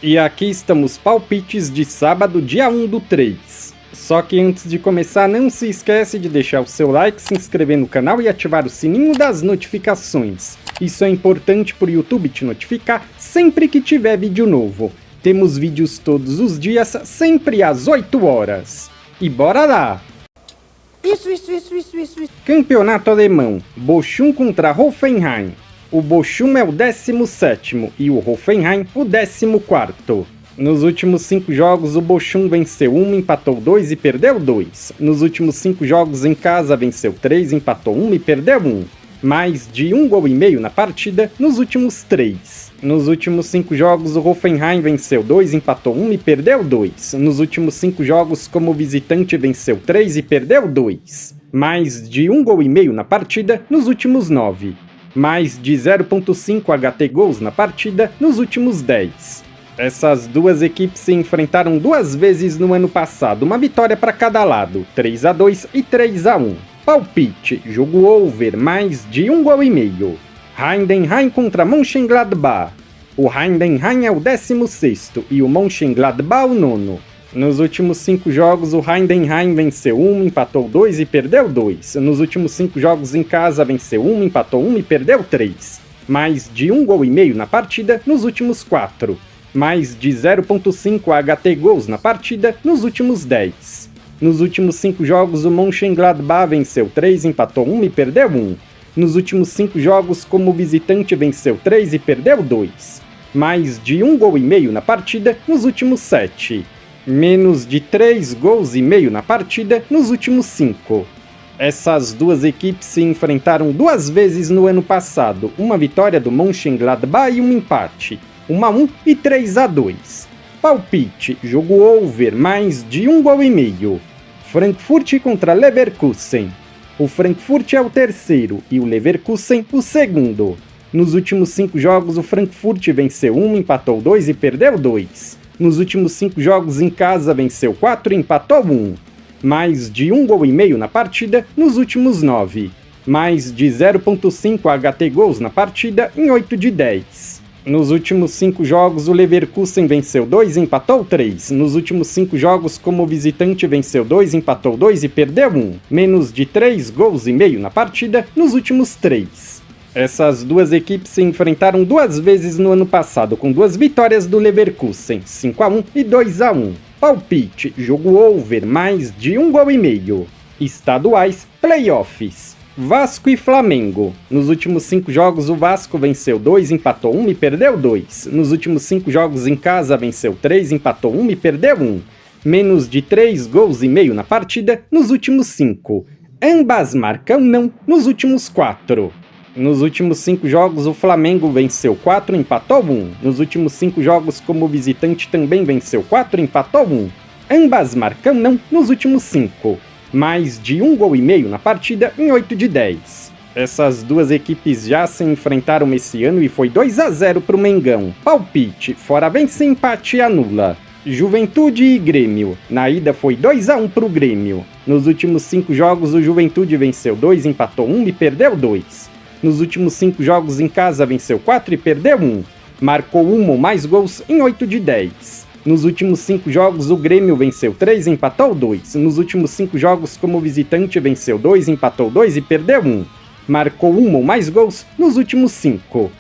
E aqui estamos palpites de sábado, dia 1/3. Só que antes de começar, não se esquece de deixar o seu like, se inscrever no canal e ativar o sininho das notificações. Isso é importante para o YouTube te notificar sempre que tiver vídeo novo. Temos vídeos todos os dias, sempre às 8 horas. E bora lá! Isso. Campeonato alemão, Bochum contra Hoffenheim. O Bochum é o 17º e o Hoffenheim o 14º. Nos últimos 5 jogos, o Bochum venceu 1, empatou 2 e perdeu 2. Nos últimos 5 jogos em casa, venceu 3, empatou 1 e perdeu 1. Mais de 1,5 gols na partida nos últimos 3. Nos últimos 5 jogos, o Hoffenheim venceu 2, empatou 1 e perdeu 2. Nos últimos 5 jogos, como visitante, venceu 3 e perdeu 2. Mais de 1,5 gols na partida nos últimos 9. Mais de 0,5 HT gols na partida nos últimos 10. Essas duas equipes se enfrentaram 2 vezes no ano passado, uma vitória para cada lado, 3-2 e 3-1. Palpite, jogo over, mais de 1,5 gols. Heidenheim contra Mönchengladbach. O Heidenheim é o 16º e o Mönchengladbach o 9º. Nos últimos 5 jogos, o Heidenheim venceu 1, empatou 2 e perdeu 2. Nos últimos 5 jogos em casa, venceu 1, empatou 1 e perdeu 3. Mais de 1,5 gols na partida nos últimos 4. Mais de 0,5 HT gols na partida nos últimos 10. Nos últimos 5 jogos, o Mönchengladbach venceu 3, empatou 1 e perdeu 1. Nos últimos 5 jogos, como visitante, venceu 3 e perdeu 2. Mais de 1,5 gols na partida nos últimos 7. Menos de 3,5 gols na partida nos últimos 5. Essas duas equipes se enfrentaram 2 vezes no ano passado, uma vitória do Mönchengladbach e um empate, 1-1 e 3-2. Palpite, jogo over, mais de 1,5 gols. Frankfurt contra Leverkusen. O Frankfurt é o 3º e o Leverkusen o 2º. Nos últimos 5 jogos, o Frankfurt venceu 1, empatou 2 e perdeu 2. Nos últimos 5 jogos em casa, venceu 4 e empatou 1. Mais de 1,5 gols na partida nos últimos 9. Mais de 0,5 HT gols na partida em 8 de 10. Nos últimos 5 jogos, o Leverkusen venceu 2 e empatou 3. Nos últimos 5 jogos, como visitante, venceu 2, empatou 2 e perdeu 1. Menos de 3,5 gols na partida nos últimos 3. Essas duas equipes se enfrentaram 2 vezes no ano passado, com 2 vitórias do Leverkusen, 5-1 e 2-1. Palpite, jogo over, mais de 1,5 gols. Estaduais, playoffs. Vasco e Flamengo. Nos últimos 5 jogos, o Vasco venceu 2, empatou 1 e perdeu 2. Nos últimos 5 jogos em casa, venceu 3, empatou 1 e perdeu 1. Menos de 3,5 gols na partida nos últimos 5. Ambas marcam não nos últimos 4. Nos últimos 5 jogos, o Flamengo venceu 4 e empatou 1. Nos últimos 5 jogos, como visitante, também venceu 4 e empatou 1. Ambas marcam não nos últimos 5. Mais de 1,5 gols na partida em 8 de 10. Essas duas equipes já se enfrentaram esse ano e foi 2-0 para o Mengão. Palpite, fora vence, empate e anula. Juventude e Grêmio. Na ida foi 2-1 para o Grêmio. Nos últimos 5 jogos, o Juventude venceu 2, empatou 1 e perdeu 2. Nos últimos 5 jogos em casa, venceu 4 e perdeu 1. Marcou 1 ou mais gols em 8 de 10. Nos últimos 5 jogos, o Grêmio venceu 3 e empatou 2. Nos últimos 5 jogos, como visitante, venceu 2, empatou 2 e perdeu 1. Marcou 1 ou mais gols nos últimos 5.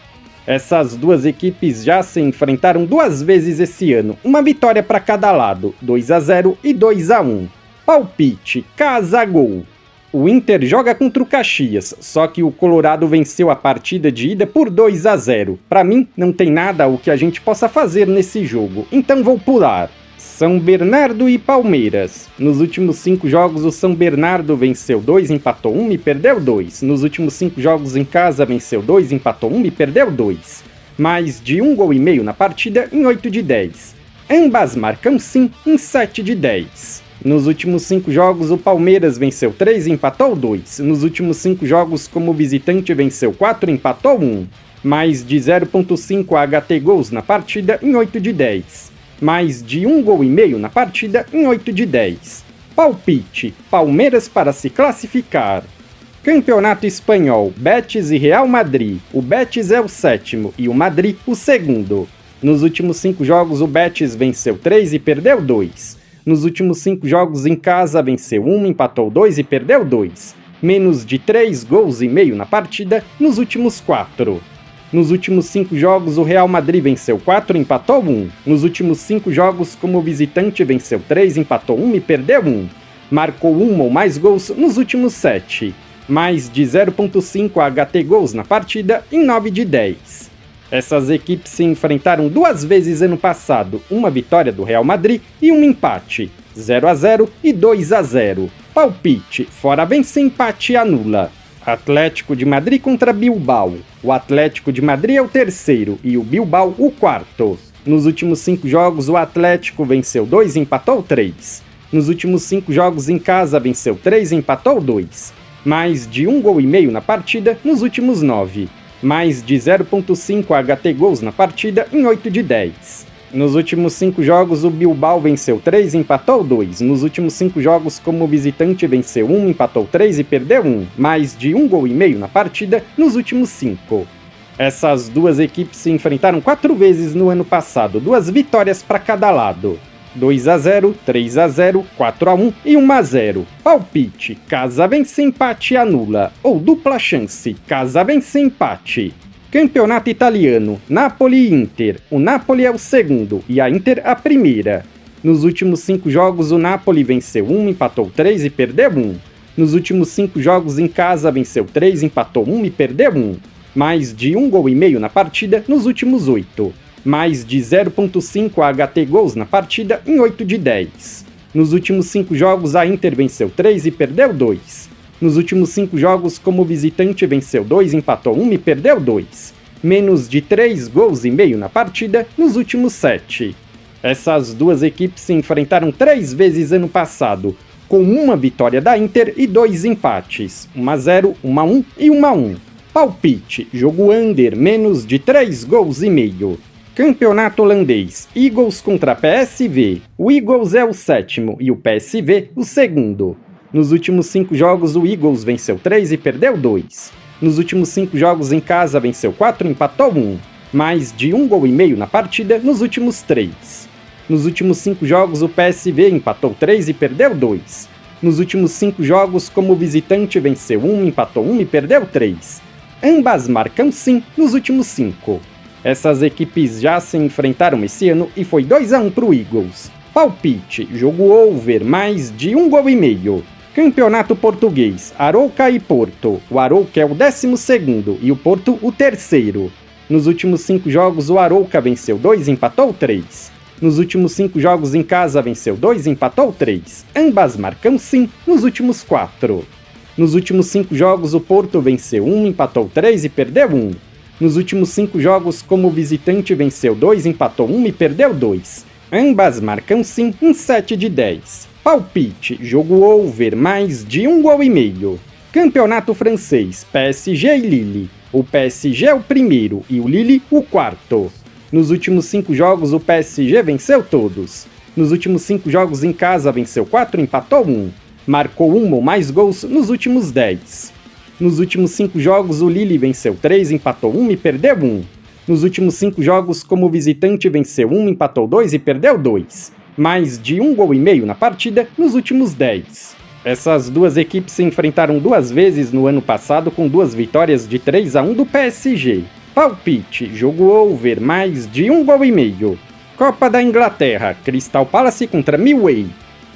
Essas duas equipes já se enfrentaram 2 vezes esse ano, uma vitória para cada lado, 2-0 e 2-1. Palpite, casa gol. O Inter joga contra o Caxias, só que o Colorado venceu a partida de ida por 2-0. Para mim, não tem nada o que a gente possa fazer nesse jogo, então vou pular. São Bernardo e Palmeiras. Nos últimos 5 jogos, o São Bernardo venceu 2, empatou 1 e perdeu 2. Nos últimos 5 jogos em casa, venceu 2, empatou 1 e perdeu 2. Mais de 1,5 gols na partida em 8 de 10. Ambas marcam sim em 7 de 10. Nos últimos 5 jogos, o Palmeiras venceu 3 e empatou 2. Nos últimos 5 jogos, como visitante, venceu 4 e empatou 1. Mais de 0,5 HT gols na partida em 8 de 10. Mais de 1,5 gols na partida em 8 de 10. Palpite, Palmeiras para se classificar. Campeonato Espanhol, Betis e Real Madrid. O Betis é o 7º e o Madrid o 2º. Nos últimos 5 jogos, o Betis venceu 3 e perdeu 2. Nos últimos 5 jogos em casa, venceu 1, empatou 2 e perdeu 2. Menos de 3 gols e meio na partida nos últimos 4. Nos últimos 5 jogos, o Real Madrid venceu 4 e empatou 1. Nos últimos 5 jogos, como visitante, venceu 3, empatou 1 e perdeu 1. Marcou 1 ou mais gols nos últimos 7. Mais de 0.5 HT gols na partida em 9 de 10. Essas equipes se enfrentaram 2 vezes ano passado, uma vitória do Real Madrid e um empate, 0-0 e 2-0. Palpite, fora vence, empate e anula. Atlético de Madrid contra Bilbao. O Atlético de Madrid é o terceiro e o Bilbao o quarto. Nos últimos 5 jogos, o Atlético venceu 2 e empatou 3. Nos últimos 5 jogos em casa, venceu 3 e empatou 2. Mais de 1 gol e meio na partida nos últimos 9. Mais de 0.5 HT gols na partida em 8 de 10. Nos últimos 5 jogos, o Bilbao venceu 3 e empatou 2. Nos últimos 5 jogos, como visitante, venceu 1, empatou 3 e perdeu 1. Mais de 1 gol e meio na partida nos últimos 5. Essas duas equipes se enfrentaram 4 vezes no ano passado, 2 vitórias para cada lado. 2-0, 3-0, 4-1 e 1-0. Palpite, casa vence, empate e anula. Ou dupla chance, casa vence, empate. Campeonato italiano, Napoli e Inter. O Napoli é o segundo e a Inter a primeira. Nos últimos 5 jogos, o Napoli venceu 1, empatou 3 e perdeu 1. Nos últimos 5 jogos em casa, venceu 3, empatou 1 e perdeu 1. Mais de 1 gol e meio na partida nos últimos 8. Mais de 0.5 HT gols na partida em 8 de 10. Nos últimos 5 jogos, a Inter venceu 3 e perdeu 2. Nos últimos 5 jogos, como visitante, venceu 2, empatou 1 e perdeu 2. Menos de 3 gols e meio na partida nos últimos 7. Essas duas equipes se enfrentaram 3 vezes ano passado, com uma vitória da Inter e 2 empates, 1-0, 1-1 e 1-1. Palpite, jogo under, menos de 3 gols e meio. Campeonato holandês, Eagles contra PSV. O Eagles é o sétimo e o PSV o segundo. Nos últimos 5 jogos, o Eagles venceu 3 e perdeu 2. Nos últimos 5 jogos em casa, venceu 4 e empatou 1. Mais de 1 gol e meio na partida nos últimos 3. Nos últimos 5 jogos, o PSV empatou 3 e perdeu 2. Nos últimos 5 jogos, como visitante, venceu 1, empatou 1 e perdeu 3. Ambas marcam sim nos últimos 5. Essas equipes já se enfrentaram esse ano e foi 2-1 para o Eagles. Palpite, jogo over, mais de 1 gol e meio. Campeonato português, Arouca e Porto. O Arouca é o 12º e o Porto o terceiro. Nos últimos 5 jogos, o Arouca venceu 2 e empatou 3. Nos últimos 5 jogos em casa, venceu 2 e empatou 3. Ambas marcam sim nos últimos 4. Nos últimos 5 jogos, o Porto venceu 1, empatou 3 e perdeu 1. Nos últimos 5 jogos, como visitante, venceu 2, empatou 1 e perdeu 2. Ambas marcam sim em 7 de 10. Palpite, jogo over, mais de 1 gol e meio. Campeonato francês, PSG e Lille. O PSG é o primeiro e o Lille o quarto. Nos últimos 5 jogos, o PSG venceu todos. Nos últimos 5 jogos em casa, venceu 4 e empatou 1. Marcou 1 ou mais gols nos últimos 10. Nos últimos 5 jogos, o Lille venceu 3, empatou 1 e perdeu 1. Nos últimos 5 jogos, como visitante, venceu 1, empatou 2 e perdeu 2. Mais de 1 gol e meio na partida nos últimos 10. Essas duas equipes se enfrentaram 2 vezes no ano passado com 2 vitórias de 3-1 do PSG. Palpite, jogo over, mais de 1 gol e meio. Copa da Inglaterra, Crystal Palace contra Millwall.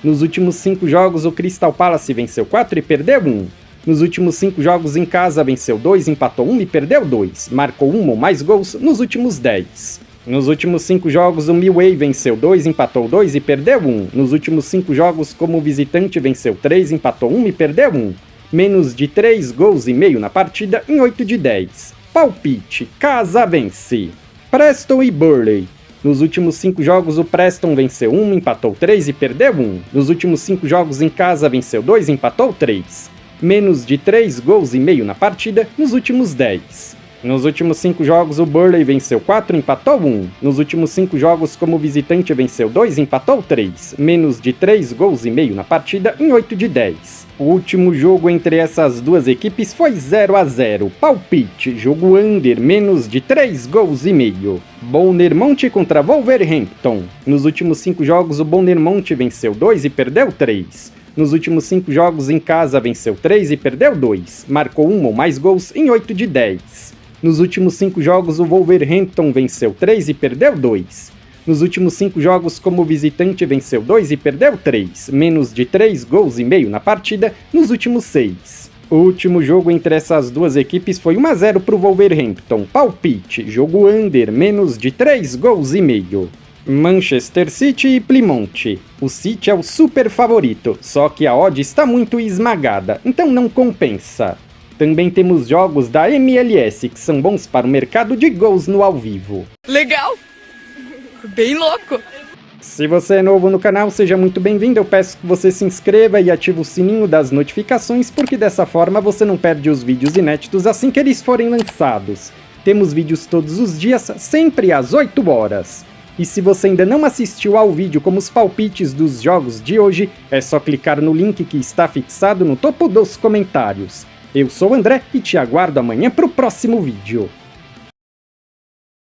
Nos últimos 5 jogos, o Crystal Palace venceu 4 e perdeu 1. Nos últimos 5 jogos em casa, venceu 2, empatou 1 e perdeu 2. Marcou 1 ou mais gols nos últimos 10. Nos últimos 5 jogos, o Millwall venceu 2, empatou 2 e perdeu 1. Nos últimos 5 jogos, como visitante, venceu 3, empatou 1 e perdeu 1. Menos de 3 gols e meio na partida em 8 de 10. Palpite, casa vence. Preston e Burnley. Nos últimos 5 jogos, o Preston venceu 1, empatou 3 e perdeu 1. Nos últimos 5 jogos em casa, venceu 2 e empatou 3. Menos de 3 gols e meio na partida nos últimos 10. Nos últimos 5 jogos, o Burley venceu 4 e empatou 1. Nos últimos 5 jogos, como visitante, venceu 2 e empatou 3. Menos de 3 gols e meio na partida em 8 de 10. O último jogo entre essas duas equipes foi 0-0. Palpite, jogo under, menos de 3 gols e meio. Bournemouth contra Wolverhampton. Nos últimos 5 jogos, o Bournemouth venceu 2 e perdeu 3. Nos últimos 5 jogos em casa, venceu 3 e perdeu 2. Marcou 1 ou mais gols em 8 de 10. Nos últimos 5 jogos, o Wolverhampton venceu 3 e perdeu 2. Nos últimos 5 jogos, como visitante, venceu 2 e perdeu 3. Menos de 3 gols e meio na partida nos últimos 6. O último jogo entre essas duas equipes foi 1-0 para o Wolverhampton. Palpite, jogo under, menos de 3 gols e meio. Manchester City e Plymouth. O City é o super favorito, só que a odd está muito esmagada, então não compensa. Também temos jogos da MLS que são bons para o mercado de gols no ao vivo. Legal! Bem louco! Se você é novo no canal, seja muito bem-vindo. Eu peço que você se inscreva e ative o sininho das notificações, porque dessa forma você não perde os vídeos inéditos assim que eles forem lançados. Temos vídeos todos os dias, sempre às 8 horas. E se você ainda não assistiu ao vídeo como os palpites dos jogos de hoje, é só clicar no link que está fixado no topo dos comentários. Eu sou o André e te aguardo amanhã para o próximo vídeo.